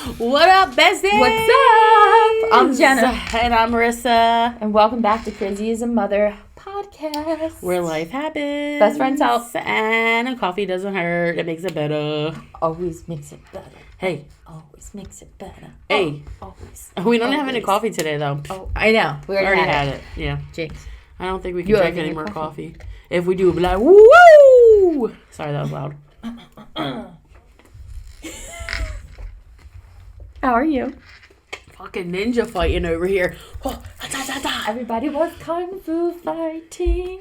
What up, Besties? What's up? I'm Jenna. And I'm Marissa. And welcome back to Crazy as a Mother podcast. Where life happens. Best friends help. And a coffee doesn't hurt. It makes it better. Always makes it better. Hey. Always makes it better. Hey. Always. We don't have any coffee today, though. Oh, I know. We already had it. Yeah. Jinx. I don't think we can drink any more coffee. If we do, we'll be like, woo! Sorry, that was loud. How are you? Fucking ninja fighting over here. Everybody was kung fu fighting.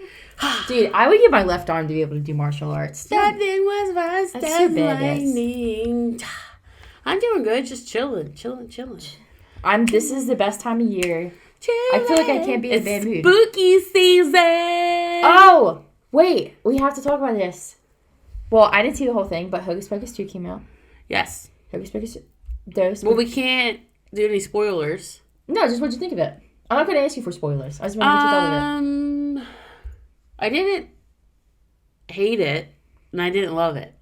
Dude, I would give my left arm to be able to do martial arts. That thing was fast That's as so badass. lightning. I'm doing good, just chilling. This is the best time of year. I feel like I can't be in a bad mood. Spooky season. Oh, wait. We have to talk about this. Well, I didn't see the whole thing, but Hocus Pocus 2 came out. Yes. Hocus Pocus. Well, we can't do any spoilers. No, just what'd you think of it? I'm not going to ask you for spoilers. I just want to what you thought of it. I didn't hate it, and I didn't love it.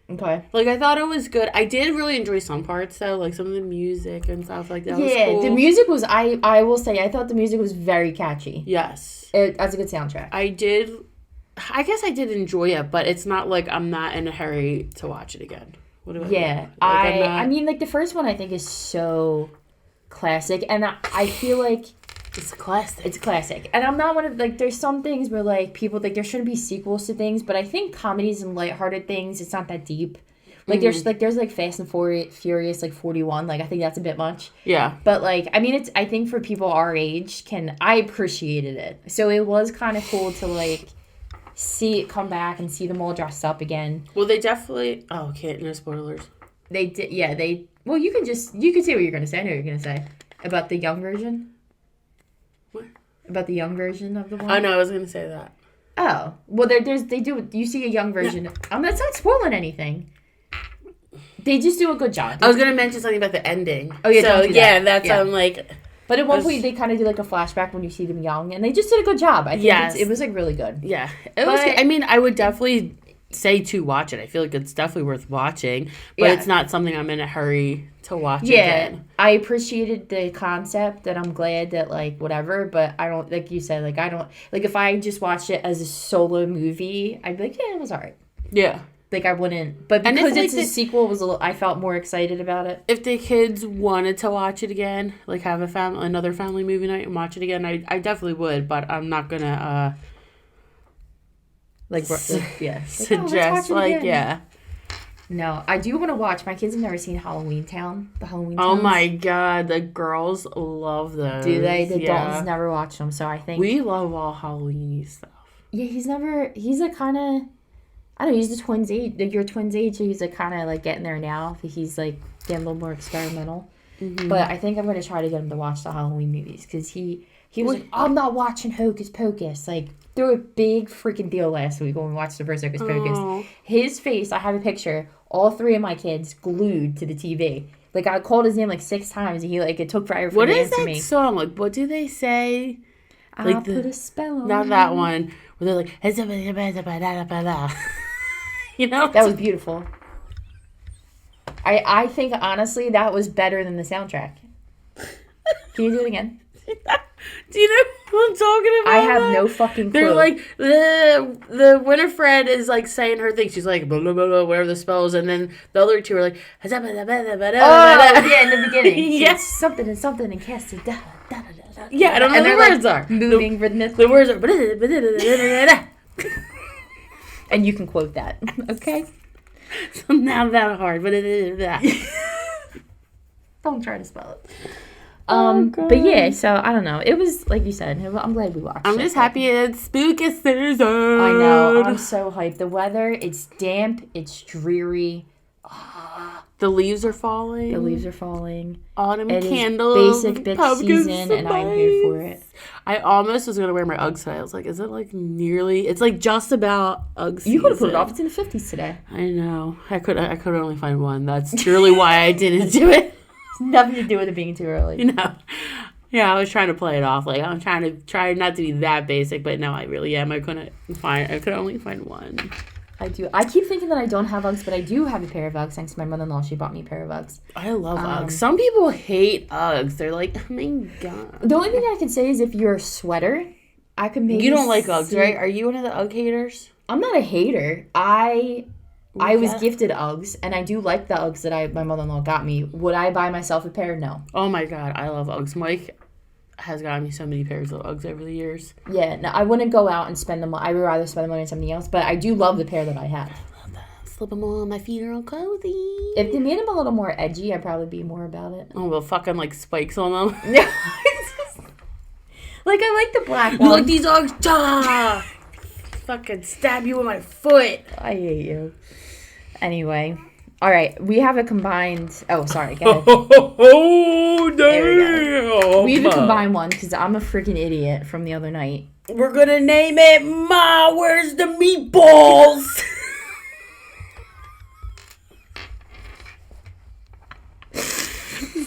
Okay. Like, I thought it was good. I did really enjoy some parts, though, like some of the music and stuff like that. Yeah, was cool. the music was, I will say, I thought the music was very catchy. Yes. That's a good soundtrack. I guess I did enjoy it, but it's not like I'm not in a hurry to watch it again. What do I Yeah. mean? Like, I mean, like, the first one I think is so classic, and I feel like it's classic. It's classic. And I'm not one of, like, there's some things where, like, people think there shouldn't be sequels to things, but I think comedies and lighthearted things, it's not that deep. Like, there's Fast and Furious, like, 41. Like, I think that's a bit much. Yeah. But, like, I mean, I think for people our age, I appreciated it. So it was kind of cool to, like, see it come back and see them all dressed up again. Well, they definitely... Oh, okay, no spoilers. They did, yeah, well, you can say what you're going to say. I know what you're going to say. About the young version. What? About the young version of the one? Oh, no, I was going to say that. Oh. Well, you see a young version. Yeah. That's not spoiling anything. They just do a good job. I was going to mention something about the ending. Oh, yeah, so, don't do that. That's yeah. like... But at one point, they kind of do, like, a flashback when you see them young, and they just did a good job. I think it was, like, really good. Yeah. It was good. I mean, I would definitely say to watch it. I feel like it's definitely worth watching, but it's not something I'm in a hurry to watch again. Yeah, I appreciated the concept, and I'm glad that, like, whatever, but I don't, like you said, like, I don't, like, if I just watched it as a solo movie, I'd be like, yeah, it was all right. Yeah. Like, I wouldn't, but because it's a sequel, I felt more excited about it. If the kids wanted to watch it again, like have another family movie night and watch it again, I definitely would, but I'm not gonna, suggest, yeah. No, I do want to watch. My kids have never seen Halloween Town. The Halloween Town. Oh my God, the girls love those. Do they? The Daltons never watch them, so I think we love all Halloween stuff. Yeah, he's like kind of, I don't know, he's the twins age, like your twins age, so he's like kind of like getting there now. He's like getting a little more experimental. Mm-hmm. But I think I'm going to try to get him to watch the Halloween movies because he was like, I'm not watching Hocus Pocus. Like, threw a big freaking deal last week when we watched the first Hocus Pocus. His face, I have a picture, all three of my kids glued to the TV. Like, I called his name like 6 times and it took forever for him to answer me. What is that song? Like, what do they say? Like I'll put a spell on not you. That one. Where they're like, you know? That was beautiful. I think, honestly, that was better than the soundtrack. Can you do it again? Do you know what I'm talking about? I have no fucking clue. They're like, the Winifred is like saying her thing. She's like, blah, blah, blah, blah, whatever the spells. And then the other two are like, oh, yeah, in the beginning. Yes. Something and something and cast it down. Yeah, I don't know what the words are. Moving rhythmically. The words are. And you can quote that. Okay? So not that hard, but don't try to spell it. But yeah, so I don't know. It was, like you said, I'm glad we watched it. I'm just happy it's spooky season. I know. I'm so hyped. The weather, it's damp. It's dreary. The leaves are falling. Autumn candles. Basic bitch season, and I'm here for it. I almost was going to wear my Uggs today. I was like, is it like nearly... It's like just about Uggs season. You could have put it off. It's in the 50s today. I know. I could only find one. That's truly why I didn't do it. It's nothing to do with it being too early. You know. Yeah, I was trying to play it off. Like, I'm trying not to be that basic, but no, I really am. I could only find one. I do. I keep thinking that I don't have Uggs, but I do have a pair of Uggs thanks to my mother-in-law. She bought me a pair of Uggs. I love Uggs. Some people hate Uggs. They're like, oh my God. The only thing I can say is if you're a sweater, I could maybe... You don't like Uggs, right? Are you one of the Ugg haters? I'm not a hater. I was gifted Uggs, and I do like the Uggs that my mother-in-law got me. Would I buy myself a pair? No. Oh my God, I love Uggs. Mike has gotten me so many pairs of Uggs over the years. Yeah, no, I wouldn't go out and spend the money. I would rather spend the money on something else, but I do love the pair that I have. I love that. Slip them on, my feet are all cozy. If they made them a little more edgy, I'd probably be more about it. Oh, well, fucking like spikes on them. No. Like, I like the black one. You like these Uggs? Ah! Fucking stab you with my foot. I hate you. Anyway. All right, we have a combined... Oh, sorry, go ahead. Oh, damn! We have a combined one because I'm a freaking idiot from the other night. We're gonna name it Ma, Where's the Meatballs?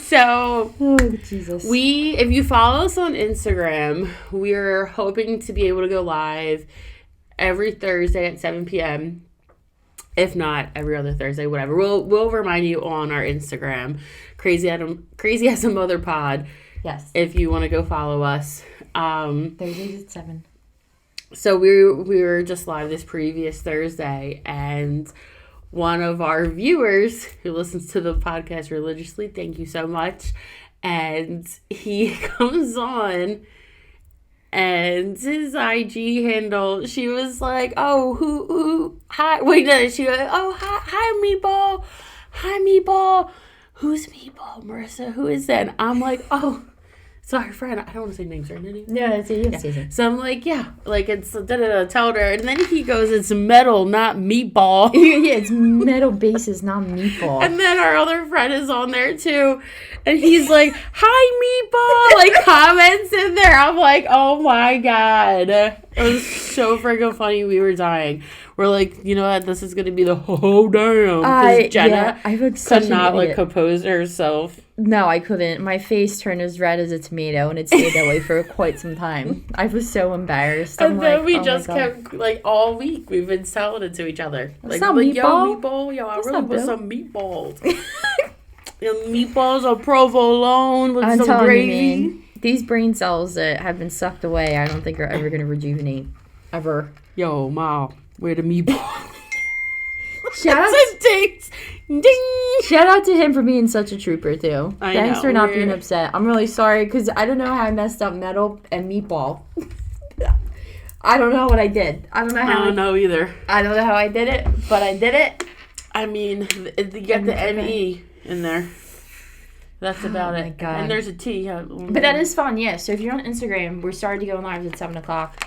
So, oh, Jesus. If you follow us on Instagram, we're hoping to be able to go live every Thursday at 7 p.m. If not, every other Thursday, whatever. We'll remind you on our Instagram, Crazy as a Mother Pod. Yes. If you want to go follow us. Thursdays at 7. So we were just live this previous Thursday, and one of our viewers who listens to the podcast religiously, thank you so much, and he comes on. And his IG handle, she was like, oh, hi, wait, no, she was, oh, hi, Meatball, who's Meatball, Marissa, who is that? And I'm like, oh, sorry, friend, I don't want to say names or anything. No, it's a So I'm like, yeah, like, it's, tell her, and then he goes, it's metal, not meatball. Yeah, it's metal bases, not meatball. And then our other friend is on there, too. And he's like, hi, Meatball, like, comments in there. I'm like, oh, my God. It was so freaking funny. We were dying. We're like, you know what? This is going to be the whole damn. Because Jenna could not, like, compose herself. No, I couldn't. My face turned as red as a tomato, and it stayed that way for quite some time. I was so embarrassed. And then we just kept, like, all week, we've been selling it to each other. Like, meatball? Yo, I really want some meatballs. Meatballs or provolone with some gravy. You, man, these brain cells that have been sucked away, I don't think are ever going to rejuvenate. Ever. Yo, Ma, where the meatball? Shout out to him for being such a trooper, too. Thanks for not being upset. I'm really sorry, because I don't know how I messed up metal and meatball. I don't know what I did. I don't know either. I don't know how I did it, but I did it. I mean, you get the N-E in there. That's about it. Oh my God. And there's a T. But that is fun, yeah. So if you're on Instagram, we're starting to go live at 7 o'clock.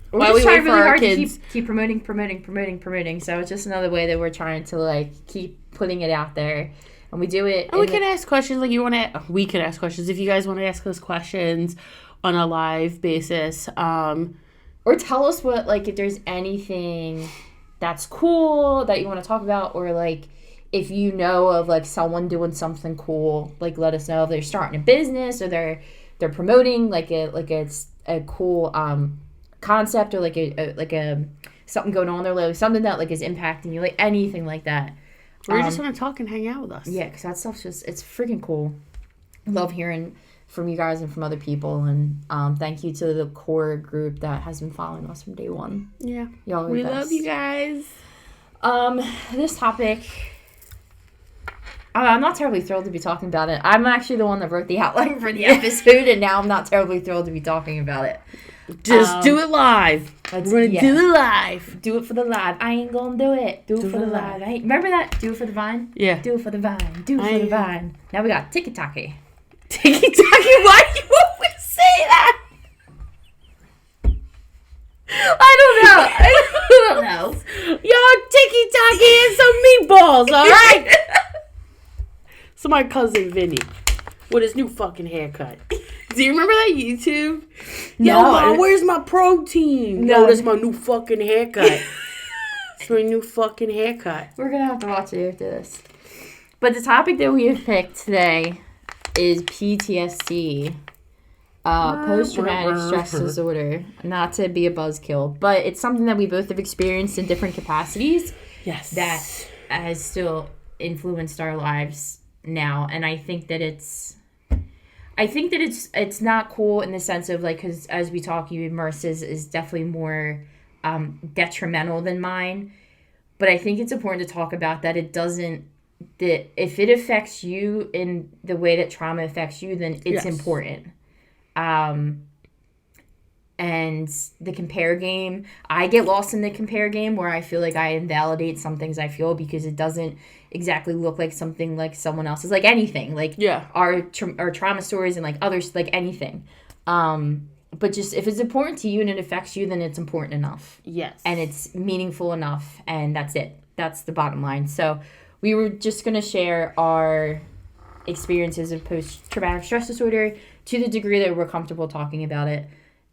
We're just trying really hard to keep promoting. So it's just another way that we're trying to, like, keep putting it out there. And we do it. And we can ask questions like we can ask questions. If you guys want to ask us questions on a live basis. Or tell us what, like, if there's anything that's cool that you want to talk about, or, like, if you know of, like, someone doing something cool, like, let us know if they're starting a business or they're promoting like it's a cool concept, or like a something going on in their life, something that, like, is impacting you, like anything like that. Or you just want to talk and hang out with us. Yeah, because that stuff's it's freaking cool. Love hearing from you guys and from other people, and thank you to the core group that has been following us from day one. Yeah, y'all are we the best. Love you guys. This topic, I'm not terribly thrilled to be talking about it. I'm actually the one that wrote the outline for the episode, and now I'm not terribly thrilled to be talking about it. Just do it live. We're going to do it live. Do it for the live. I ain't going to do it. Do it for the live. Remember that? Do it for the vine? Yeah. Do it for the vine. Do it for the vine. Now we got tiki-taki. Tiki-taki? Why do you always say that? I don't know. Yo, tiki-taki and some meatballs, all right? So my cousin Vinny with his new fucking haircut. Do you remember that YouTube? No. Yo, Ma, where's my protein? No, that's my new fucking haircut. It's my new fucking haircut. We're going to have to watch it after this. But the topic that we have picked today is PTSD. Post-traumatic stress disorder. Not to be a buzzkill, but it's something that we both have experienced in different capacities. Yes. That has still influenced our lives now, and I think that it's not cool in the sense of like, because as we talk, you immerse is definitely more detrimental than mine, but I think it's important to talk about that if it affects you in the way that trauma affects you, then it's important. And the compare game, I get lost in the compare game where I feel like I invalidate some things I feel because it doesn't exactly look like something like someone else's, like anything, like our trauma stories and like others, like anything. But just if it's important to you and it affects you, then it's important enough. Yes. And it's meaningful enough, and that's it. That's the bottom line. So we were just going to share our experiences of post-traumatic stress disorder to the degree that we're comfortable talking about it.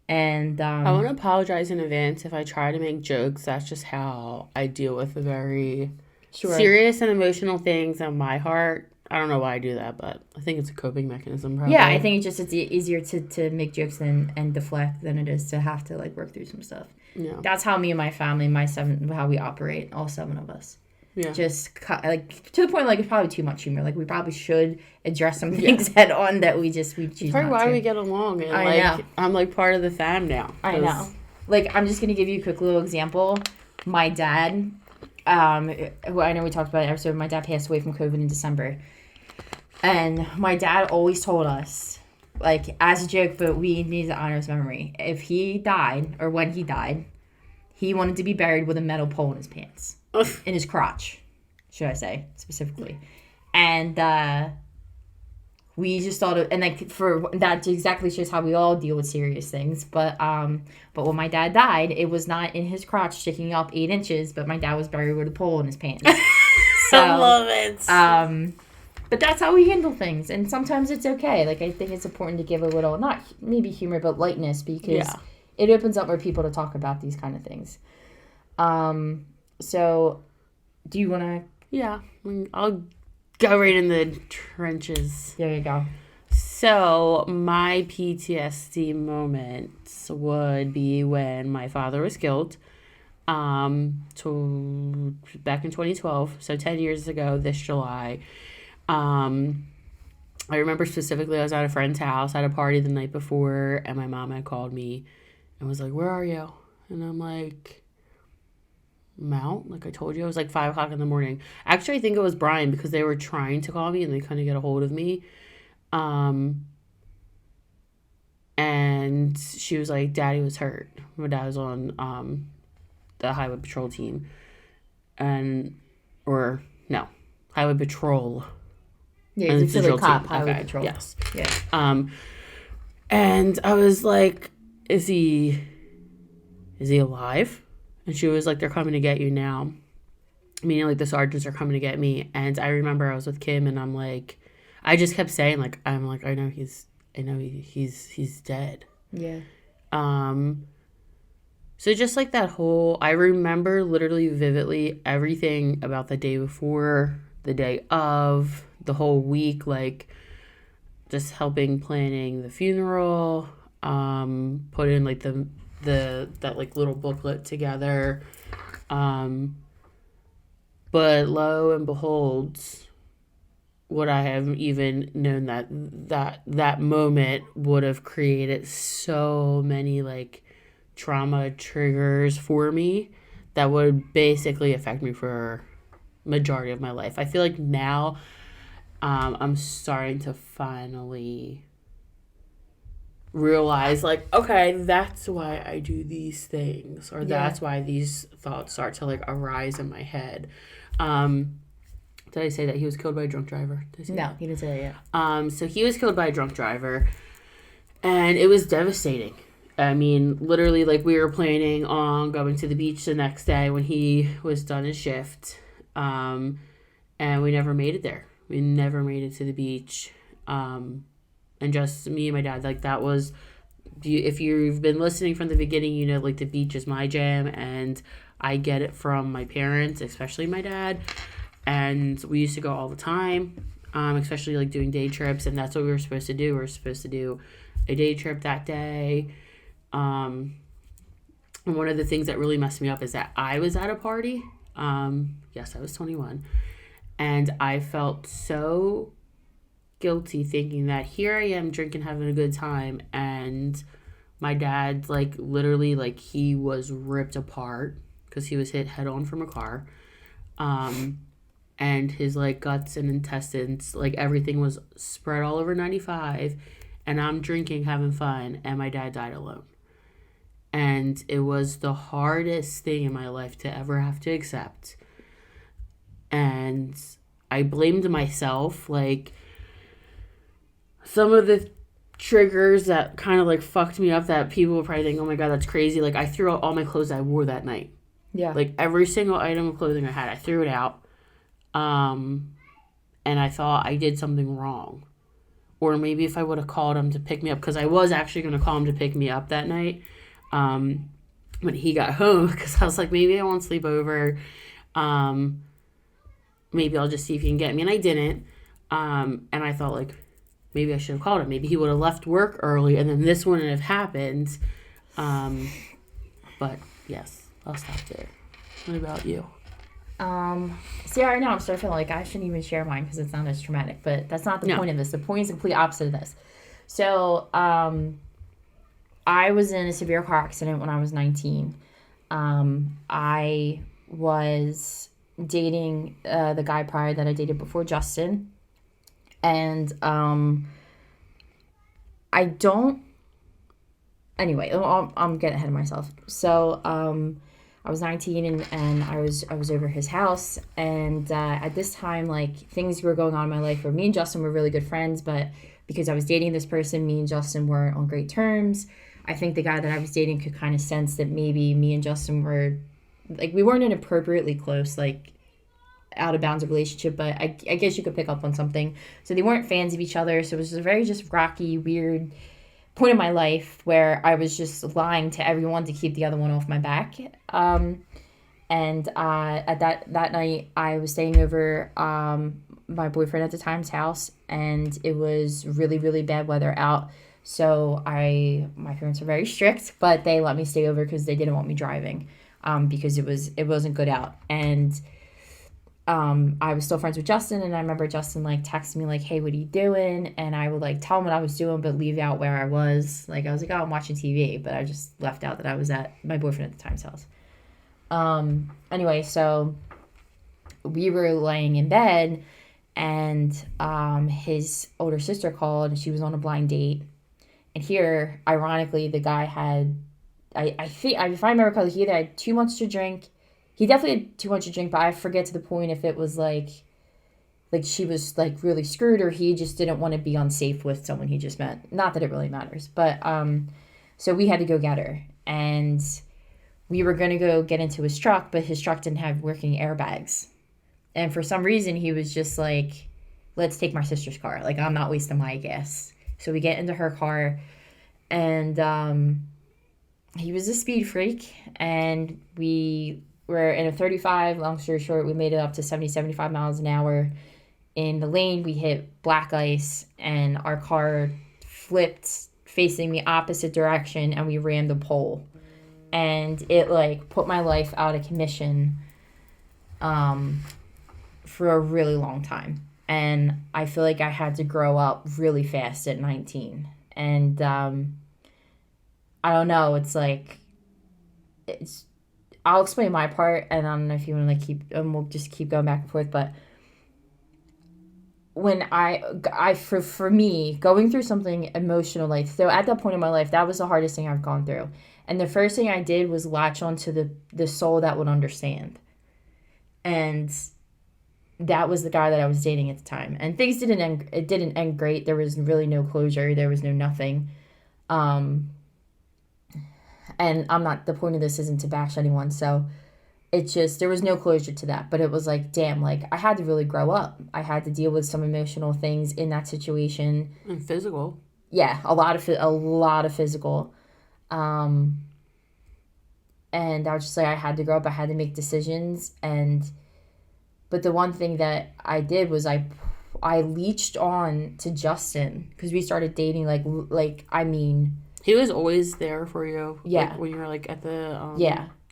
And I want to apologize in advance if I try to make jokes. That's just how I deal with the very serious and emotional things on my heart. I don't know why I do that, but I think it's a coping mechanism. Probably. Yeah, I think it's easier to make jokes and deflect than it is to have to like work through some stuff. Yeah, that's how me and my family, how we operate, all 7 of us. Yeah. Just like to the point like it's probably too much humor. Like we probably should address some things head on that we choose probably not why to. We get along. And I know. I'm like part of the fam now. I know. Like I'm just gonna give you a quick little example. My dad, who I know we talked about in the episode, my dad passed away from COVID in December, and my dad always told us, like as a joke, but we need to honor his memory. If he died or when he died, he wanted to be buried with a metal pole in his pants. In his crotch, should I say, specifically. And we just thought of, and like for that exactly shows how we all deal with serious things. But when my dad died, it was not in his crotch sticking up 8 inches, but my dad was buried with a pole in his pants. So, I love it. But that's how we handle things, and sometimes it's okay. Like I think it's important to give a little, not maybe humor, but lightness, because it opens up more people to talk about these kind of things. So, do you want to... Yeah, I'll go right in the trenches. There you go. So, my PTSD moments would be when my father was killed, back in 2012, so 10 years ago this July. I remember specifically I was at a friend's house at a party the night before, and my mom had called me and was like, "Where are you?" And I'm like... Mount, like I told you, it was like 5 o'clock in the morning. Actually, I think it was Brian because they were trying to call me and they couldn't get a hold of me. And she was like, "Daddy was hurt." My dad was on the highway patrol team, highway patrol. Yeah, he's a cop, highway patrol. Yes. Yeah. And I was like, "Is he alive?" And she was like, "They're coming to get you now." Meaning, like, the sergeants are coming to get me. And I remember I was with Kim, and I'm like, I just kept saying, like, I know he's dead. Yeah. So just, like, that whole, I remember literally vividly everything about the day before, the day of, the whole week, like, just helping planning the funeral, putting, like, that like little booklet together, but lo and behold, would I have even known that moment would have created so many like trauma triggers for me that would basically affect me for majority of my life. I feel like now I'm starting to finally realize, like, okay, that's why I do these things, or that's why these thoughts start to like arise in my head. Did I say that he was killed by a drunk driver? No, he didn't say that yet. So he was killed by a drunk driver, and it was devastating. I mean, literally, like, we were planning on going to the beach the next day when he was done his shift, and we never made it there. We never made it to the beach. And just me and my dad, like, that was, if you've been listening from the beginning, you know, like, the beach is my jam, and I get it from my parents, especially my dad, and we used to go all the time. especially like doing day trips, and that's what we were supposed to do. We were supposed to do a day trip that day. And one of the things that really messed me up is that I was at a party. Yes, I was 21. And I felt so guilty thinking that here I am drinking, having a good time, and my dad, like, literally, like, he was ripped apart because he was hit head on from a car. And his, like, guts and intestines, like, everything was spread all over 95. And I'm drinking, having fun, and my dad died alone. And it was the hardest thing in my life to ever have to accept. And I blamed myself. Like, some of the triggers that kind of like fucked me up that people would probably think, oh my God, that's crazy. Like, I threw out all my clothes I wore that night. Yeah. Like, every single item of clothing I had, I threw it out. And I thought I did something wrong. Or maybe if I would have called him to pick me up, because I was actually going to call him to pick me up that night when he got home, because I was like, maybe I won't sleep over. Maybe I'll just see if he can get me. And I didn't. And I thought, like, maybe I should have called him. Maybe he would have left work early, and then this wouldn't have happened. But, yes, I'll stop there. What about you? See, right now I'm starting to feel like I shouldn't even share mine because it's not as traumatic, but that's not the point of this. The point is the complete opposite of this. So, I was in a severe car accident when I was 19. I was dating the guy prior that I dated before Justin. And I don't... Anyway, I'm getting ahead of myself. So, I was 19 and I was over his house. And at this time, like, things were going on in my life where me and Justin were really good friends, but because I was dating this person, me and Justin weren't on great terms. I think the guy that I was dating could kind of sense that maybe me and Justin were, like, we weren't an appropriately close, like, out of bounds of relationship, but I guess you could pick up on something. So they weren't fans of each other. So it was a very just rocky, weird point in my life where I was just lying to everyone to keep the other one off my back. And at that night, I was staying over my boyfriend at the time's house, and it was really, really bad weather out. So my parents were very strict, but they let me stay over because they didn't want me driving, because it wasn't good out. And I was still friends with Justin, and I remember Justin like texting me like, hey, what are you doing? And I would like tell him what I was doing, but leave out where I was. Like, I was like, oh, I'm watching TV, but I just left out that I was at my boyfriend at the time's house. Anyway, so we were laying in bed, and his older sister called, and she was on a blind date. And here, ironically, the guy had, I think, if I remember correctly, he either had too much to drink. He definitely had too much to drink, but I forget to the point if it was like she was like really screwed, or he just didn't want to be unsafe with someone he just met. Not that it really matters, but so we had to go get her, and we were gonna go get into his truck, but his truck didn't have working airbags, and for some reason he was just like, let's take my sister's car. Like, I'm not wasting my gas. So we get into her car, and he was a speed freak, and we were in a 35. Long story short, we made it up to 70, 75 miles an hour. In the lane, we hit black ice, and our car flipped facing the opposite direction, and we rammed a pole. And it, like, put my life out of commission for a really long time. And I feel like I had to grow up really fast at 19. And I don't know, it's like, I'll explain my part, and I don't know if you want to like keep, and we'll just keep going back and forth, but when for me, going through something emotional, like, so at that point in my life, that was the hardest thing I've gone through. And the first thing I did was latch onto the soul that would understand. And that was the guy that I was dating at the time. And things didn't end great. There was really no closure. There was no nothing. And the point of this isn't to bash anyone. So it's just, there was no closure to that. But it was like, damn, like, I had to really grow up. I had to deal with some emotional things in that situation. And physical. Yeah, a lot of physical. And I was just like, I had to grow up. I had to make decisions. But the one thing that I did was I I leached on to Justin because we started dating he was always there for you. Yeah. Like when you were like at the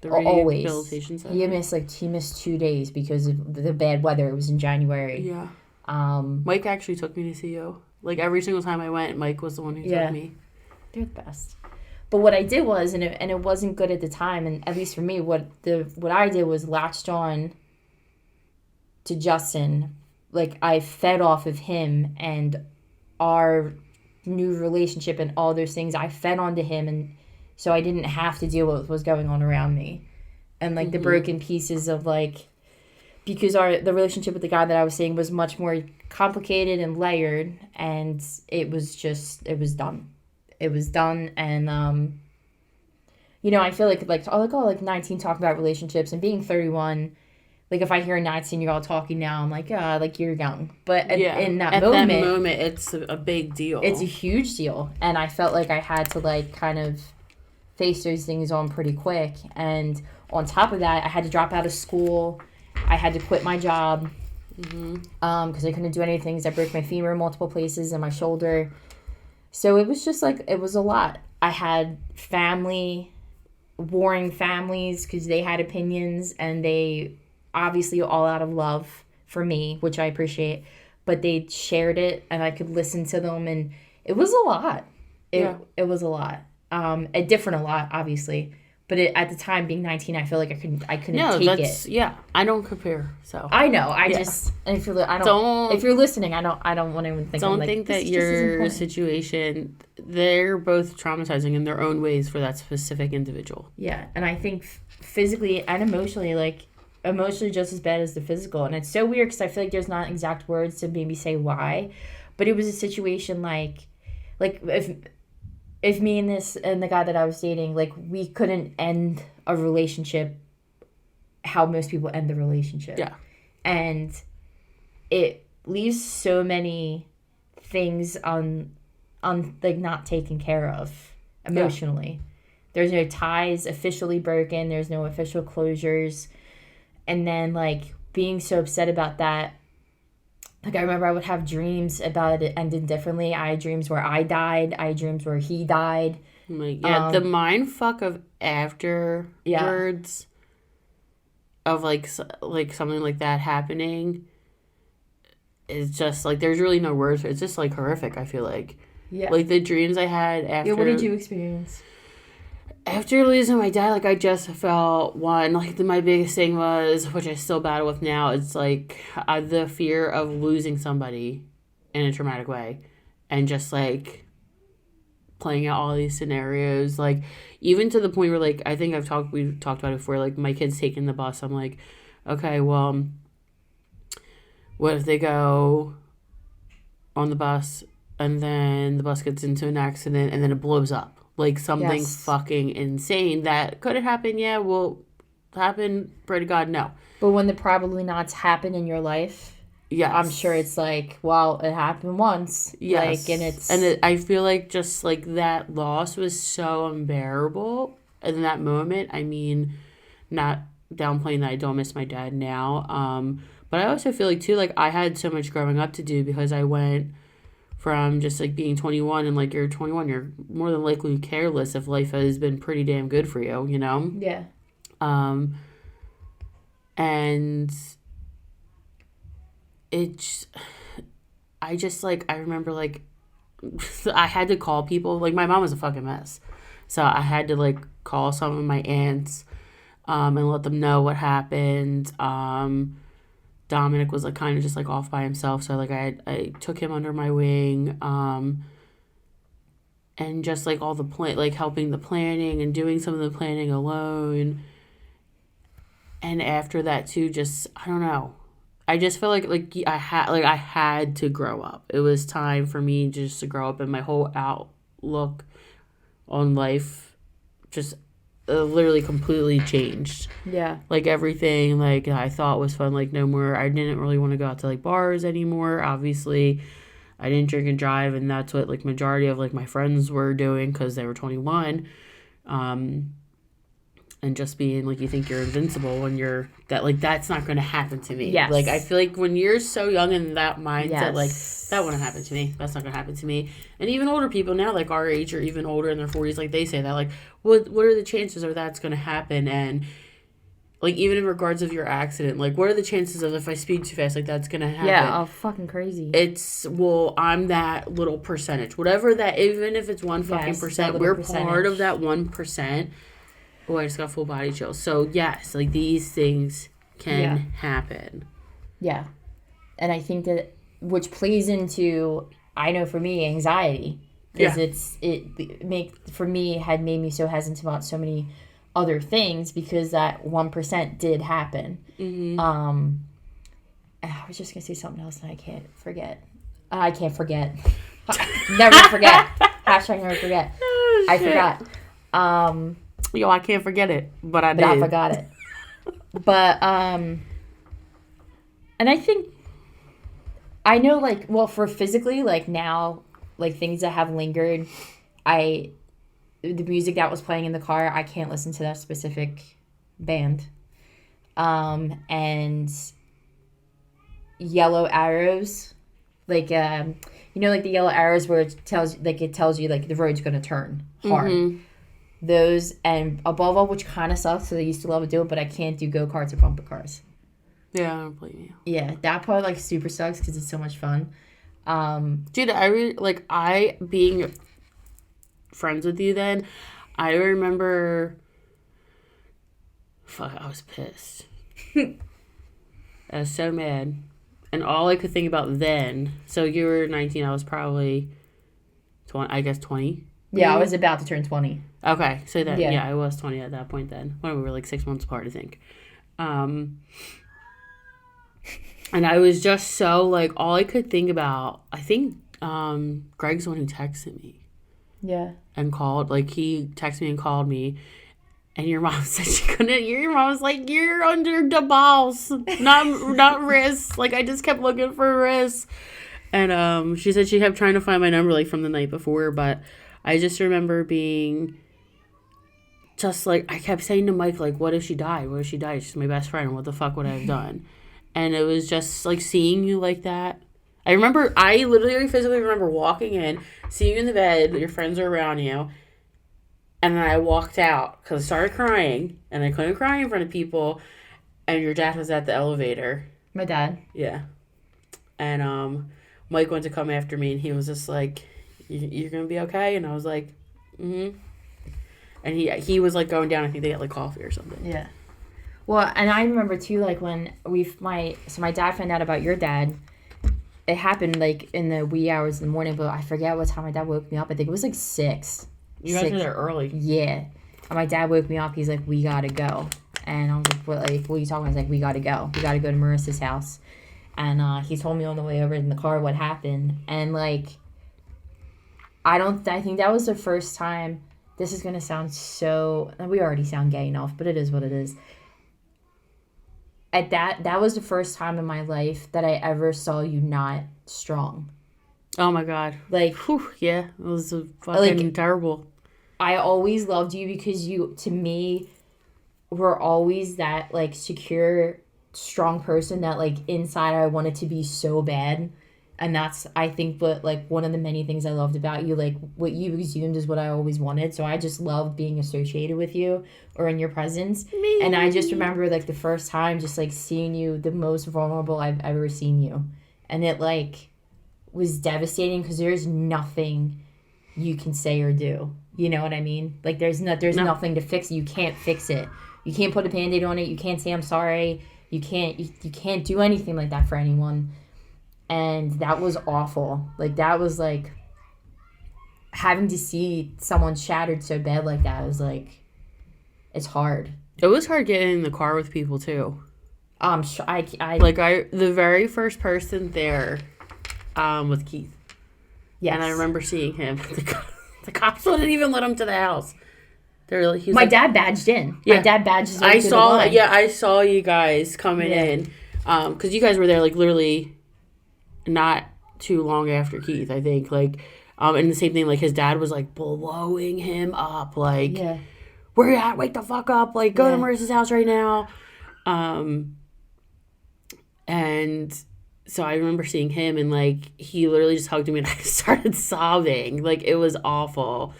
the always. rehabilitation center. He missed 2 days because of the bad weather. It was in January. Yeah. Mike actually took me to see you. Like every single time I went, Mike was the one who took me. They're the best. But what I did was, and it wasn't good at the time, and at least for me, what I did was latched on to Justin. Like I fed off of him and our new relationship and all those things. I fed onto him, and so I didn't have to deal with what was going on around me, and like the broken pieces of like, because the relationship with the guy that I was seeing was much more complicated and layered, and it was done. It was done, and I feel like 19 talking about relationships and being 31. Like if I hear a 19-year-old talking now, I'm like, like you're young. But in that moment, it's a big deal. It's a huge deal, and I felt like I had to like kind of face those things on pretty quick. And on top of that, I had to drop out of school. I had to quit my job because I couldn't do anything. I broke my femur in multiple places and my shoulder. So it was just like, it was a lot. I had warring families because they had opinions, and they obviously all out of love for me, which I appreciate, but they shared it and I could listen to them, and it was a lot. It was a lot. A lot, obviously. But at the time, being 19, I feel like I couldn't take it. Yeah, I don't compare. So I know. If you're listening, I don't want to even think. Don't think that your situation. They're both traumatizing in their own ways for that specific individual. Yeah, and I think physically and emotionally just as bad as the physical, and it's so weird because I feel like there's not exact words to maybe say why, but it was a situation like if me and the guy that I was dating, like, we couldn't end a relationship how most people end the relationship. Yeah. And it leaves so many things on like not taken care of emotionally. Yeah. There's no ties officially broken. There's no official closures. And then like being so upset about that. Like, I remember I would have dreams about it ending differently. I had dreams where I died. I had dreams where he died. The mind fuck of afterwards of, like something like that happening is just, like, there's really no words. It's just, like, horrific, I feel like. Yeah. Like, the dreams I had after... Yeah, what did you experience? After losing my dad, like, I just felt, my biggest thing was, which I still battle with now, it's, like, the fear of losing somebody in a traumatic way. And just, like, playing out all these scenarios. Like, even to the point where, like, I think we've talked about it before, like, my kid's taking the bus. I'm like, okay, well, what if they go on the bus and then the bus gets into an accident and then it blows up? Like, something fucking insane that could have happened. Yeah, will happen. Pray to God, no. But when the probably nots happen in your life, I'm sure it's like, well, it happened once. Yes. Like, I feel like just like that loss was so unbearable in that moment. I mean, not downplaying that I don't miss my dad now. But I also feel like too, like, I had so much growing up to do because I went from just, like, being 21 and, like, you're 21, you're more than likely careless if life has been pretty damn good for you, you know? Yeah. And I remember, like, I had to call people. Like, my mom was a fucking mess. So I had to, like, call some of my aunts and let them know what happened. Dominic was, like, kind of just, like, off by himself. So, like, I took him under my wing. And just, like, all the helping the planning and doing some of the planning alone. And after that, too, just, I don't know. I just felt like I had to grow up. It was time for me just to grow up, and my whole outlook on life just literally completely changed. Yeah. Like, everything, like, I thought was fun, like, no more. I didn't really want to go out to, like, bars anymore. Obviously, I didn't drink and drive, and that's what, like, majority of, like, my friends were doing because they were 21. and just being like, you think you're invincible when you're that, like, that's not going to happen to me. Yes. Like, I feel like when you're so young in that mindset, Yes. like, that wouldn't happen to me. That's not going to happen to me. And even older people now, like our age or even older in their 40s, like, they say that, like, what are the chances of that's going to happen? And, like, even in regards of your accident, like, what are the chances of if I speed too fast, like, that's going to happen? Yeah, oh, fucking crazy. It's, well, I'm that little percentage. Whatever that, even if it's 1 fucking percent, we're part of that 1%. Oh, I just got full body chills. So, yes, like, these things can happen. Yeah. And I think that, which plays into, I know for me, anxiety. Because for me, had made me so hesitant about so many other things because that 1% did happen. Mm-hmm. I was just going to say something else and I can't forget. I can't forget. Never forget. Hashtag never forget. Oh, I forgot. Yo, I can't forget it, but I did. I forgot it. But, and I think, I know, like, well, for physically, like, now, like, things that have lingered, the music that was playing in the car, I can't listen to that specific band. And yellow arrows, like, like the yellow arrows where it tells you, like, the road's going to turn hard. Mm-hmm. Those, and above all, which kind of sucks, so I used to love to do it, but I can't do go-karts or bumper cars. Yeah, I don't blame you. Yeah, that part, like, super sucks because it's so much fun. Dude, I being friends with you then, I remember, I was pissed. I was so mad. And all I could think about then, so you were 19, I was probably 20, I guess 20. Yeah, I was about to turn 20. Okay, so that, yeah, I was 20 at that point then, when we were like 6 months apart, I think. And I was just so, like, all I could think about, I think Greg's the one who texted me. Yeah. And called, like, he texted me and called me, and your mom said she couldn't, your mom was like, you're under the balls, not wrists. Like, I just kept looking for wrists. And she said she kept trying to find my number, like, from the night before, but I just remember being just, like, I kept saying to Mike, like, what if she died? What if she died? She's my best friend. What the fuck would I have done? And it was just, like, seeing you like that. I literally physically remember walking in, seeing you in the bed, your friends are around you, and then I walked out because I started crying, and I couldn't cry in front of people, and your dad was at the elevator. My dad? Yeah. And Mike went to come after me, and he was just like, you're going to be okay? And I was like, mm-hmm. And he was, like, going down. I think they got, like, coffee or something. Yeah. Well, and I remember, too, like, when my dad found out about your dad. It happened, like, in the wee hours in the morning, but I forget what time my dad woke me up. I think it was, like, 6. You guys were there early. Yeah. And my dad woke me up. He's like, we gotta go. And I was like, what are you talking about? He's like, we gotta go. We gotta go to Marissa's house. And he told me on the way over in the car what happened. And, like, I think that was the first time. This is gonna sound so... We already sound gay enough, but it is what it is. That was the first time in my life that I ever saw you not strong. Oh my God. Like, whew, yeah, it was fucking terrible. I always loved you because you, to me, were always that, like, secure, strong person that, like, inside I wanted to be so bad. And that's, I think, what, like, one of the many things I loved about you. Like, what you exhumed is what I always wanted. So I just loved being associated with you or in your presence. Me. And I just remember, like, the first time just, like, seeing you the most vulnerable I've ever seen you. And it, like, was devastating because there's nothing you can say or do. You know what I mean? Like, there's nothing to fix it. You can't fix it. You can't put a Band-Aid on it. You can't say I'm sorry. You can't do anything like that for anyone. And that was awful. Like, that was, like, having to see someone shattered so bad like that was, like, it's hard. It was hard getting in the car with people, too. The very first person there with Keith. Yes. And I remember seeing him. The cops wouldn't even let him to the house. My dad badged in. Yeah. My dad badged in. I saw you guys coming in. Because you guys were there, like, literally... not too long after Keith, I think, like, and the same thing, like, his dad was, like, blowing him up, like, where you at? Wake the fuck up. Like, go to Yeah. Marissa's house right now. And so I remember seeing him, and, like, he literally just hugged me, and I started sobbing. Like, it was awful.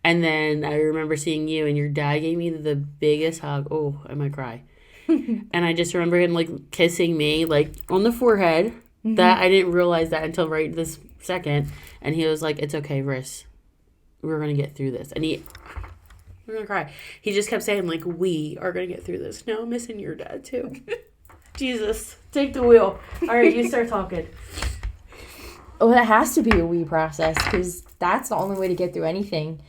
And then I remember seeing you, and your dad gave me the biggest hug. Oh, I might cry. And I just remember him, like, kissing me, like, on the forehead. That I didn't realize that until right this second. And he was like, it's okay, Riss. We're going to get through this. And we're going to cry. He just kept saying, like, we are going to get through this. No, I'm missing your dad, too. Jesus, take the wheel. All right, you start talking. Well, it has to be a we process because that's the only way to get through anything.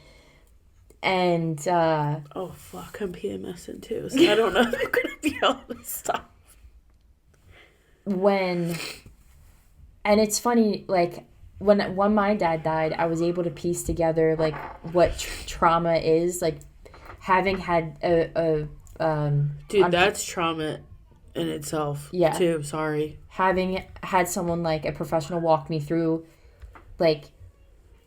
And, oh, fuck, I'm PMSing, too. So I don't know if I'm going to be able to stop. And it's funny, like, when my dad died, I was able to piece together, like, what trauma is, like, having had Dude, that's trauma in itself, too. Sorry. Having had someone, like, a professional walk me through, like,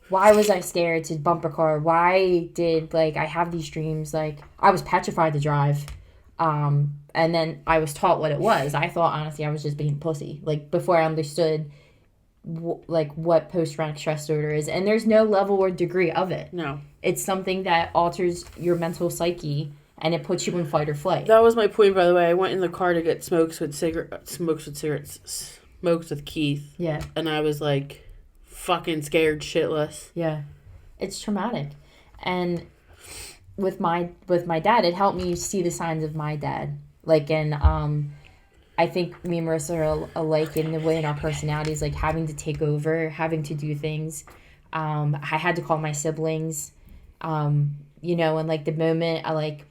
why was I scared to bumper car? Why did, like, I have these dreams? Like, I was petrified to drive. And then I was taught what it was. I thought, honestly, I was just being pussy. Like, before I understood what post-traumatic stress disorder is, and there's no level or degree of it. No, it's something that alters your mental psyche, and it puts you in fight or flight. That was my point, by the way. I went in the car to get smokes with Keith. Yeah, and I was like, fucking scared shitless. Yeah, it's traumatic, and with my dad, it helped me see the signs of my dad. Like, and I think me and Marissa are alike in the way in our personalities, like having to take over, having to do things. I had to call my siblings, and like the moment I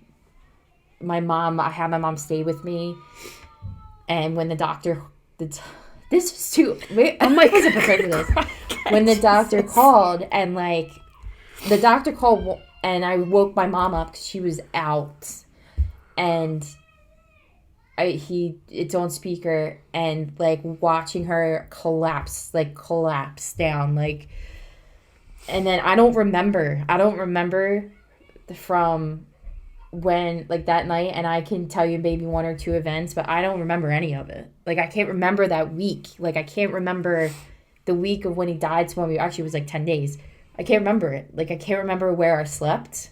had my mom stay with me. And when the doctor, this is too, I wasn't prepared for this. When the doctor called and and I woke my mom up because she was out, and it's on speaker, and like watching her collapse down, like, and then I don't remember from when, like, that night, and I can tell you maybe one or two events, but I don't remember any of it. Like, I can't remember that week. Like, I can't remember the week of when he died to when we actually, it was like 10 days. I can't remember it. Like, I can't remember where I slept.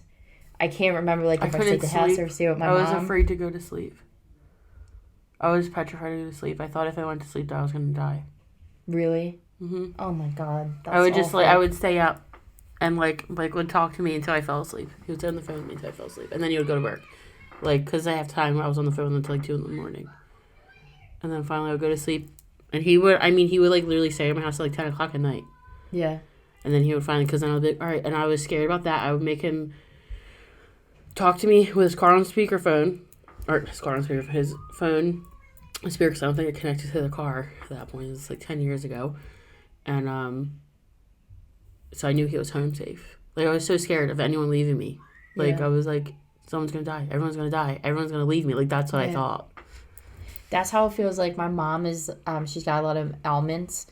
I can't remember, like, if I stayed at the house or stayed with my mom. I was afraid to go to sleep. I was petrified to go to sleep. I thought if I went to sleep, I was going to die. Really? Mm-hmm. Oh, my God. That's I would awful. just, I would stay up and, would talk to me until I fell asleep. He would stay on the phone with me until I fell asleep. And then he would go to work. Because I have time, I was on the phone until, 2 in the morning. And then finally I would go to sleep. And he would, literally stay at my house at, 10 o'clock at night. Yeah. And then he would finally, because then I would be like, all right. And I was scared about that. I would make him talk to me with his car on speakerphone. Or his car on speakerphone. His phone on speaker, because I don't think it connected to the car at that point. It was 10 years ago. And so I knew he was home safe. I was so scared of anyone leaving me. I was like, someone's going to die. Everyone's going to die. Everyone's going to leave me. That's what I thought. That's how it feels. Like, my mom is, she's got a lot of ailments,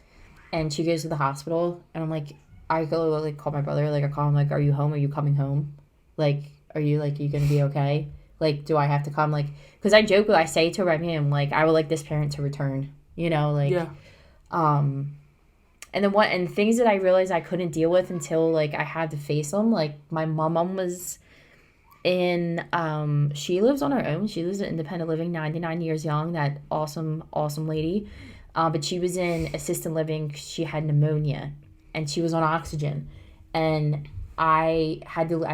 and she goes to the hospital, and I'm like, I go, call my brother, I call him, are you home? Are you coming home? Are you going to be okay? Do I have to come? Because I joke, I say to her, I would like this parent to return, yeah. And then and things that I realized I couldn't deal with until, I had to face them. My mom was in, she lives on her own. She lives in independent living, 99 years young, that awesome, awesome lady. But she was in assisted living. She had pneumonia, and she was on oxygen. And I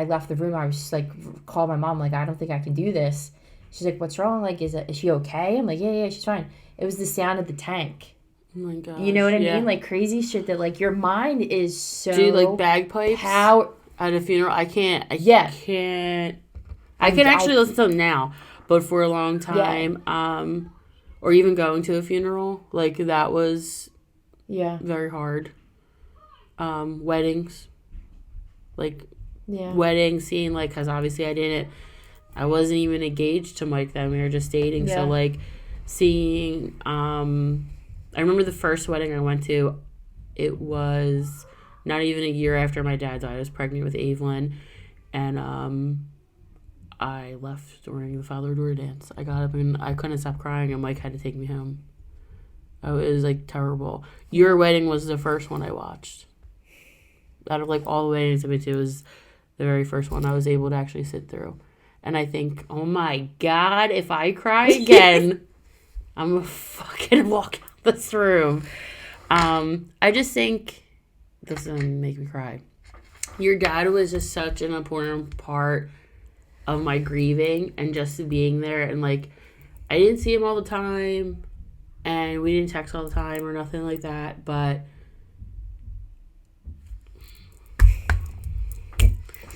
left the room. I was just called my mom, I don't think I can do this. She's like, what's wrong? Is she okay? I'm like, yeah, she's fine. It was the sound of the tank. Oh my gosh. You know what I mean? Crazy shit that your mind is so... Dude, bagpipes at a funeral. I can actually listen to them now, but for a long time, or even going to a funeral, that was very hard. Weddings. Wedding scene, because obviously I wasn't even engaged to Mike then. We were just dating. So, seeing... I remember the first wedding I went to, it was not even a year after my dad died. I was pregnant with Evelyn, and I left during the Father Door dance. I got up and I couldn't stop crying, and Mike had to take me home. Oh, it was like terrible. Your wedding was the first one I watched. Out of like all the weddings I've been to, it was the very first one I was able to actually sit through. And I think, oh my God, if I cry again, I'm gonna fucking walk out this room. I just think this is gonna make me cry. Your dad was just such an important part of my grieving and just being there. And like, I didn't see him all the time, and we didn't text all the time or nothing like that, but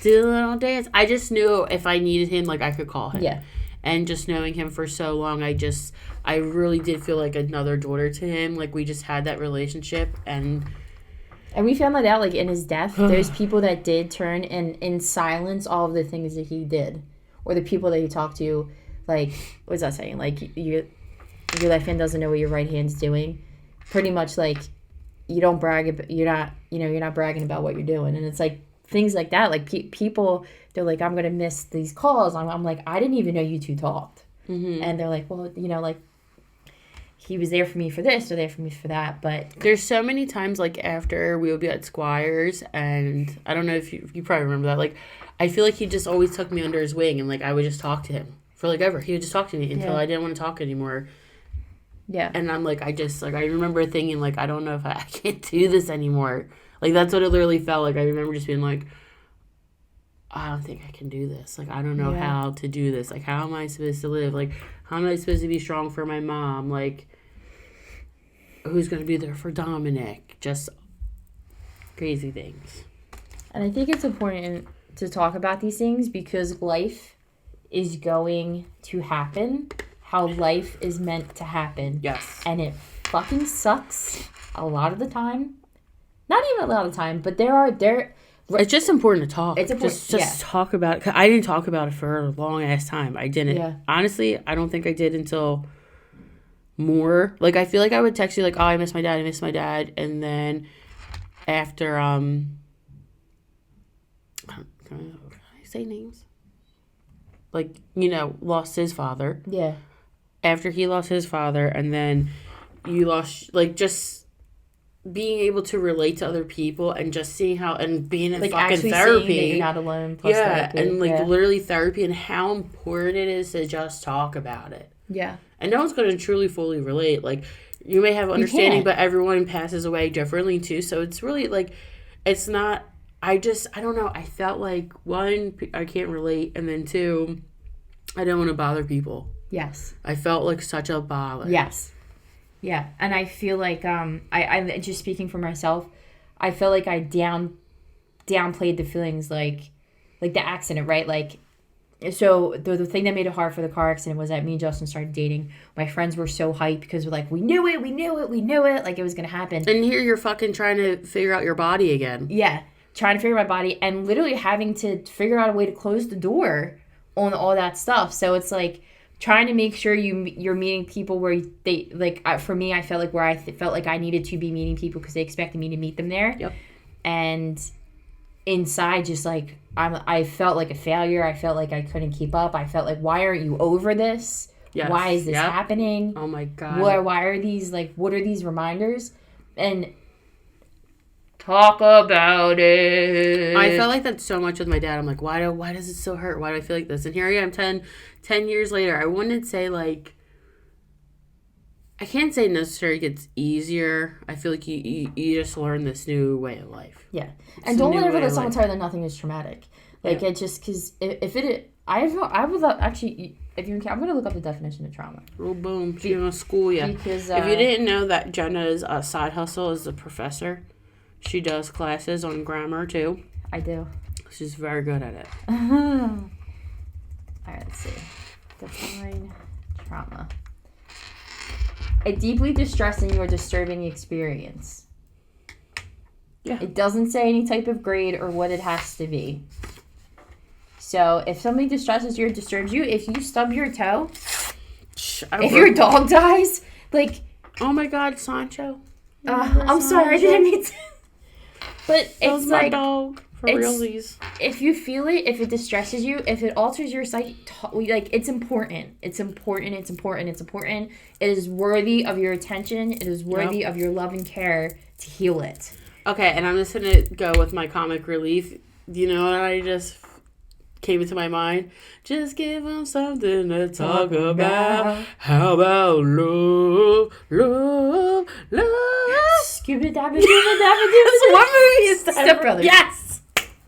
do a little dance. I just knew if I needed him, like, I could call him. Yeah. And just knowing him for so long, I really did feel like another daughter to him. Like, we just had that relationship, and we found that out, like, in his death. There's people that did turn and in silence all of the things that he did. Or the people that you talk to, like, what's that saying? Like, your left hand doesn't know what your right hand's doing. Pretty much, like, you don't brag, you're not bragging about what you're doing. And it's, like, things like that. Like, people, they're like, I'm going to miss these calls. I'm like, I didn't even know you two talked. Mm-hmm. And they're like, well, like, he was there for me for this or there for me for that. But there's so many times, like, after we would be at Squires, and I don't know if you probably remember that. Like, I feel like he just always took me under his wing, and, like, I would just talk to him for, like, ever. He would just talk to me until I didn't want to talk anymore. Yeah. And I'm like, I remember thinking, like, I don't know if I can't do this anymore. Like, that's what it literally felt like. I remember just being like, I don't think I can do this. Like, I don't know how to do this. Like, how am I supposed to live? Like, how am I supposed to be strong for my mom? Like, who's going to be there for Dominic? Just crazy things. And I think it's important to talk about these things because life is going to happen how life is meant to happen. Yes. And it fucking sucks a lot of the time. Not even a lot of the time, but it's just important to talk. It's important. Just talk about it. 'Cause I didn't talk about it for a long ass time. I didn't. Yeah. Honestly, I don't think I did until more. Like, I feel like I would text you like, oh, I miss my dad. And then after, can I say names? Like, lost his father. Yeah. After he lost his father, and then you lost, like, just being able to relate to other people and just seeing how, and being in like fucking therapy. Seeing that you're not alone. Plus therapy. And like literally therapy, and how important it is to just talk about it. Yeah. And no one's going to truly fully relate. Like, you may have understanding, but everyone passes away differently too. So it's really like, it's not, I don't know. I felt like, one, I can't relate. And then two, I don't want to bother people. Yes. I felt like such a bother. Yes. Yeah, and I feel like I just speaking for myself, I feel like I downplayed the feelings like the accident, right? Like, so the thing that made it hard for the car accident was that me and Justin started dating. My friends were so hyped because we're like, we knew it, like it was gonna happen. And here you're fucking trying to figure out your body again. Yeah, trying to figure out my body and literally having to figure out a way to close the door on all that stuff. So it's like, trying to make sure you're meeting people where they, like, for me, I felt like where I felt like I needed to be meeting people because they expected me to meet them there. Yep. And inside, just like, I felt like a failure. I felt like I couldn't keep up. I felt like, why aren't you over this? Yes. Why is this happening? Oh my God. Why are these, like, what are these reminders? And talk about it. I felt like that so much with my dad. I'm like, why does it so hurt? Why do I feel like this? And here I am 10 years later. I wouldn't say, like, I can't say necessarily gets easier. I feel like you just learn this new way of life. Yeah. And don't ever let someone tell you that nothing is traumatic. Like, it just, because if it, I would love, actually, if you can, I'm going to look up the definition of trauma. Oh, boom. She's going to school you. Because, if you didn't know that Jenna's side hustle is a professor. She does classes on grammar, too. I do. She's very good at it. All right, let's see. Define trauma. A deeply distressing or disturbing experience. Yeah. It doesn't say any type of grade or what it has to be. So if something distresses you or disturbs you, if you stub your toe, if your dog dies, like... Oh my God, Sancho. I'm sorry, I didn't mean to... But it's like... my dog. For realsies. If you feel it, if it distresses you, if it alters your psyche, like, it's important. It's important. It's important. It's important. It is worthy of your attention. It is worthy of your love and care to heal it. Okay, and I'm just going to go with my comic relief. You know what I just came into my mind? Just give them something to talk about. How about love, love, love? Scooby-dabba-dooba-dabba-dooba. What movie is that? Step Brothers. Yes!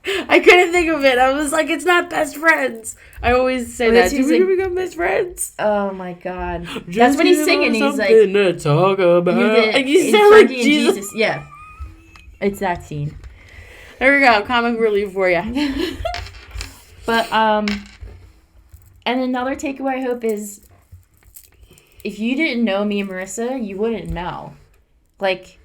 I couldn't think of it. I was like, it's not Best Friends. I always say that. Do we become best friends? Oh my God. That's when he's singing. He's like, something to talk about. And you sound like Jesus. Yeah. It's that scene. There we go. Comic relief for you. But, and another takeaway I hope is, if you didn't know me and Marissa, you wouldn't know. Like,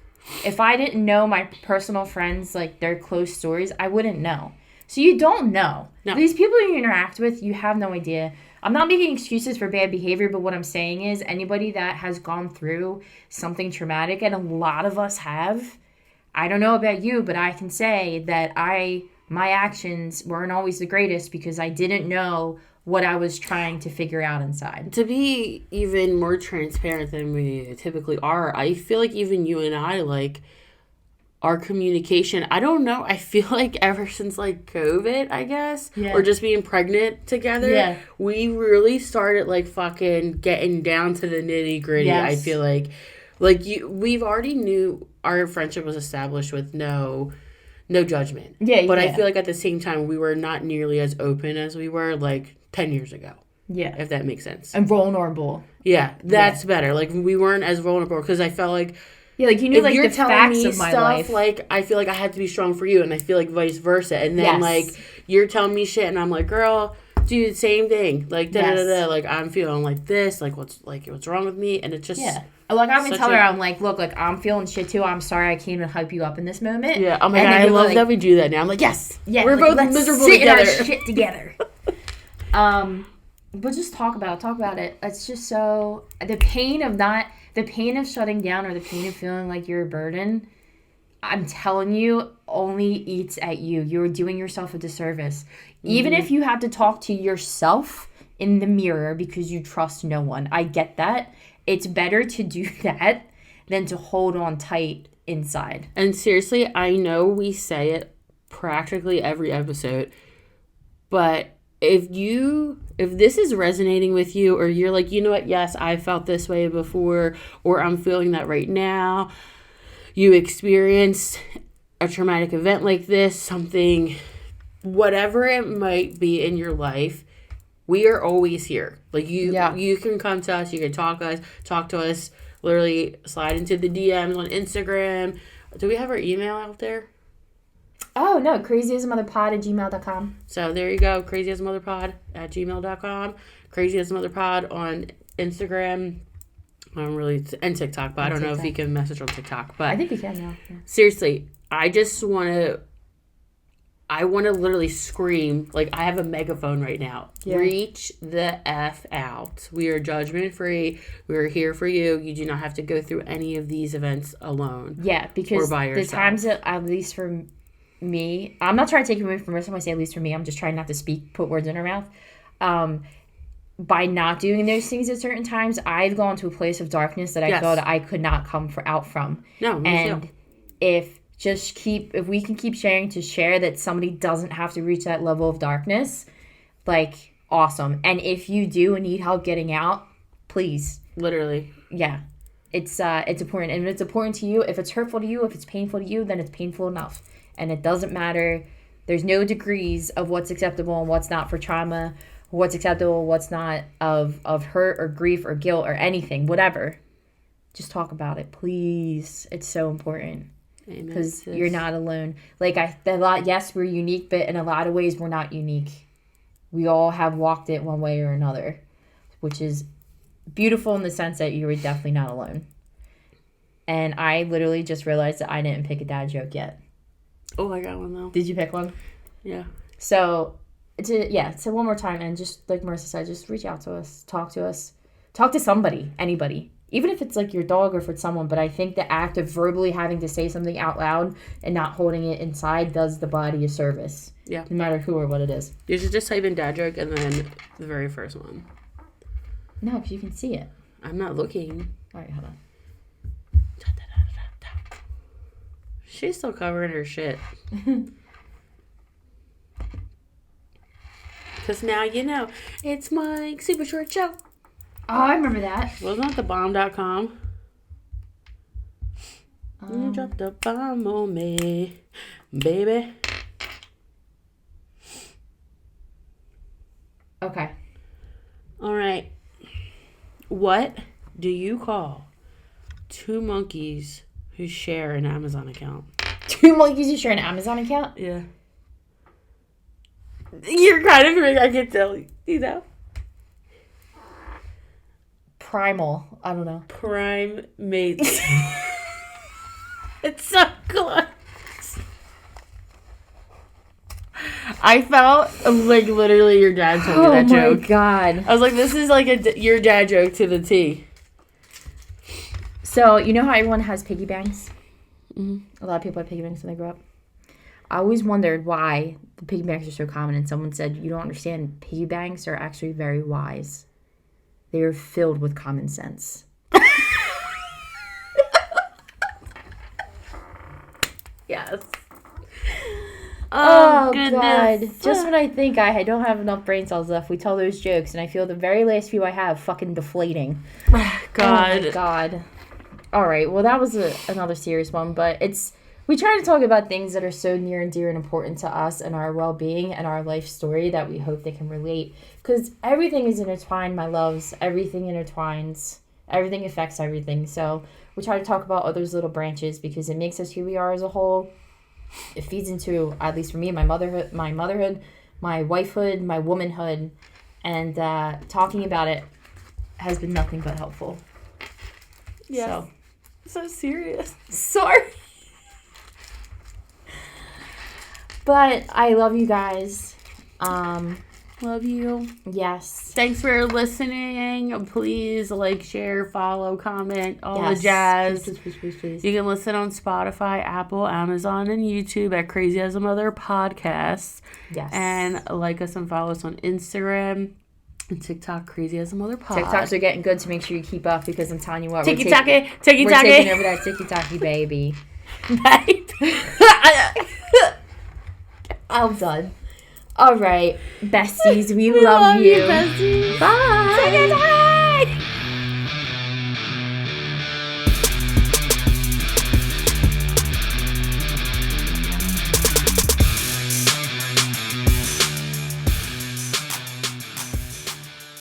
if I didn't know my personal friends, like, their close stories, I wouldn't know. So you don't know. No. These people you interact with, you have no idea. I'm not making excuses for bad behavior, but what I'm saying is anybody that has gone through something traumatic, and a lot of us have, I don't know about you, but I can say that my actions weren't always the greatest because I didn't know what I was trying to figure out inside. To be even more transparent than we typically are, I feel like even you and I, like, our communication, I don't know, I feel like ever since, like, COVID, I guess, or just being pregnant together, we really started, like, fucking getting down to the nitty gritty. I feel like we've already knew our friendship was established with no judgment. But I feel like at the same time, we were not nearly as open as we were, like, 10 years ago. Yeah. If that makes sense. And vulnerable. Yeah, that's better. Like, we weren't as vulnerable because I felt like... Yeah, like, you knew, like, the facts of my life. Like, I feel like I had to be strong for you, and I feel like vice versa. And then, like, you're telling me shit, and I'm like, girl, dude, same thing. Like, da-da-da-da. Like, I'm feeling like this. Like, what's wrong with me? And it's just... Yeah. Like, I've been telling her, I'm like, look, like, I'm feeling shit, too. I'm sorry I can't even hype you up in this moment. Yeah, oh my God, I love that we do that now. I'm like, yes, we're both miserable together. Let's sit in our shit together. But just talk about it. It's just so... The pain of shutting down or the pain of feeling like you're a burden, I'm telling you, only eats at you. You're doing yourself a disservice. Even if you have to talk to yourself in the mirror because you trust no one. I get that. It's better to do that than to hold on tight inside. And seriously, I know we say it practically every episode, but if this is resonating with you, or you're like, you know what, yes, I felt this way before, or I'm feeling that right now, you experienced a traumatic event like this, something, whatever it might be in your life, we are always here. Like, you can come to us, you can talk to us, literally slide into the DMs on Instagram. Do we have our email out there? Oh, no, crazyasmotherpod@gmail.com. So there you go, crazyasmotherpod@gmail.com, crazyasmotherpod on Instagram, and TikTok, but I don't know if you can message on TikTok. But I think we can now. Yeah. Seriously, I want to literally scream, like, I have a megaphone right now. Yeah. Reach the F out. We are judgment free. We are here for you. You do not have to go through any of these events alone. Yeah, because the times that, at least for me, I'm not trying to take it away from Marissa when I say at least for me, I'm just trying not to put words in her mouth. By not doing those things at certain times, I've gone to a place of darkness that I thought I could not come out from. No, me too. If we can keep sharing to share that somebody doesn't have to reach that level of darkness, like, awesome. And if you do and need help getting out, please. Literally. Yeah. It's important. And if it's important to you, if it's hurtful to you, if it's painful to you, then it's painful enough. And it doesn't matter. There's no degrees of what's acceptable and what's not for trauma, what's acceptable, what's not of hurt or grief or guilt or anything, whatever. Just talk about it, please. It's so important. Because you're not alone. Like, yes, we're unique, but in a lot of ways, we're not unique. We all have walked it one way or another, which is beautiful in the sense that you were definitely not alone. And I literally just realized that I didn't pick a dad joke yet. Oh, I got one, though. Did you pick one? Yeah. So one more time, and just like Marissa said, just reach out to us, talk to somebody, anybody. even if it's like your dog or if it's someone, but I think the act of verbally having to say something out loud and not holding it inside does the body a service. Yeah. No matter who or what it is. You should just type in dad joke and then the very first one. No, because you can see it. I'm not looking. All right, hold on. She's still covering her shit. Because now you know. It's Mike, super short show. Oh, I remember that. Wasn't that the bomb.com? You dropped a bomb on me, baby. Okay. All right. What do you call two monkeys who share an Amazon account? Two monkeys who share an Amazon account? Yeah. You're kind of I can tell. You know? Primal. I don't know. Prime mates. It's so close. I felt like literally your dad told me that joke. Oh my god. I was like, this is like your dad joke to the T. So, you know how everyone has piggy banks? Mm-hmm. A lot of people have piggy banks when they grow up. I always wondered why the piggy banks are so common, and someone said, you don't understand, piggy banks are actually very wise. They are filled with common sense. Yes. Oh goodness. God. Just when I think I don't have enough brain cells left, we tell those jokes, and I feel the very last few I have fucking deflating. God. Oh my God. All right. Well, that was another serious one, but we try to talk about things that are so near and dear and important to us and our well-being and our life story that we hope they can relate. Because everything is intertwined, my loves. Everything intertwines. Everything affects everything. So we try to talk about all those little branches because it makes us who we are as a whole. It feeds into, at least for me, my motherhood, my wifehood, my womanhood. And talking about it has been nothing but helpful. Yeah. So serious. Sorry. But I love you guys. Love you. Yes. Thanks for listening. Please like, share, follow, comment, all the jazz. Please. You can listen on Spotify, Apple, Amazon, and YouTube at Crazy as a Mother Podcast. Yes. And like us and follow us on Instagram and TikTok, Crazy as a Mother Pod. TikToks are getting good, to make sure you keep up, because I'm telling you what, Tiki we're Taki. taking over that Tiki Taki baby. I'm done. All right, besties, we love you. Besties. Bye.